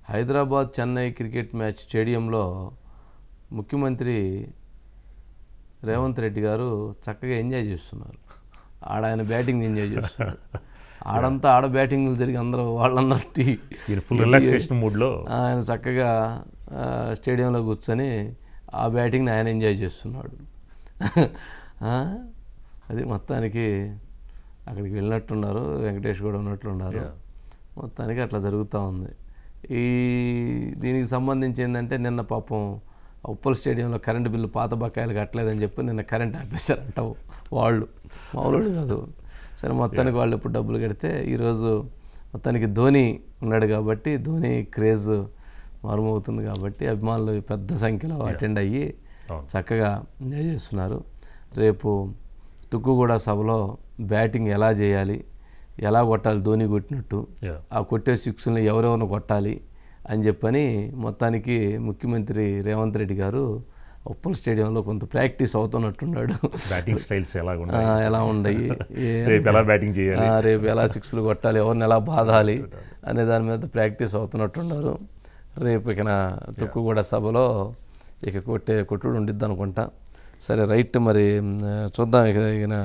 Hyderabad Chennai cricket match స్టేడియంలో ముఖ్యమంత్రి రేవంత్ రెడ్డి గారు చక్కగా ఎంజాయ్ చేస్తున్నారు. ఆయన బ్యాటింగ్ ఎంజాయ్ చేస్తున్నారు. ఆడంతా ఆడ బ్యాటింగ్లు జరిగి వాళ్ళందరూ ఫుల్ రిలాక్సేషన్ మూడ్లో ఆయన చక్కగా స్టేడియంలో కూర్చొని ఆ బ్యాటింగ్ని ఆయన ఎంజాయ్ చేస్తున్నాడు. అది మొత్తానికి అక్కడికి వెళ్ళినట్టున్నారు, వెంకటేష్ కూడా ఉన్నట్లున్నారు. మొత్తానికి అట్లా జరుగుతూ ఉంది. దీనికి సంబంధించి ఏంటంటే నిన్న పాపం ఉప్పల్ స్టేడియంలో కరెంటు బిల్లు పాత బకాయిలు కట్టలేదని చెప్పి నిన్న కరెంట్ ఆపేశారంట వాళ్ళు. మామూలు కాదు. సరే మొత్తానికి వాళ్ళు ఎప్పుడు డబ్బులు కడితే ఈరోజు మొత్తానికి ధోని ఉన్నాడు కాబట్టి ధోని క్రేజ్ మారుమవుతుంది కాబట్టి అభిమానులు పెద్ద సంఖ్యలో అటెండ్ అయ్యి చక్కగా ఎంజాయ్ చేస్తున్నారు. రేపు తుక్కుగూడ సభలో బ్యాటింగ్ ఎలా చేయాలి, ఎలా కొట్టాలి, ధోని కొట్టినట్టు ఆ కొట్టే సిక్స్ని ఎవరెవరిని కొట్టాలి అని చెప్పని మొత్తానికి ముఖ్యమంత్రి రేవంత్ రెడ్డి గారు ఉప్పల్ స్టేడియంలో కొంత ప్రాక్టీస్ అవుతున్నట్టున్నాడు. బ్యాటింగ్ స్టైల్స్ ఎలా ఉండయి, రేపు ఎలా సిక్స్లు కొట్టాలి, ఎవరిని ఎలా బాధాలి అనే దాని మీద ప్రాక్టీస్ అవుతున్నట్టున్నారు. రేపు ఇక తుక్కుగూడ సభలో ఇక కొట్టుడు ఉండిద్ది అనుకుంటా. సరే రైట్, మరి చూద్దాం ఇక మిగిలిన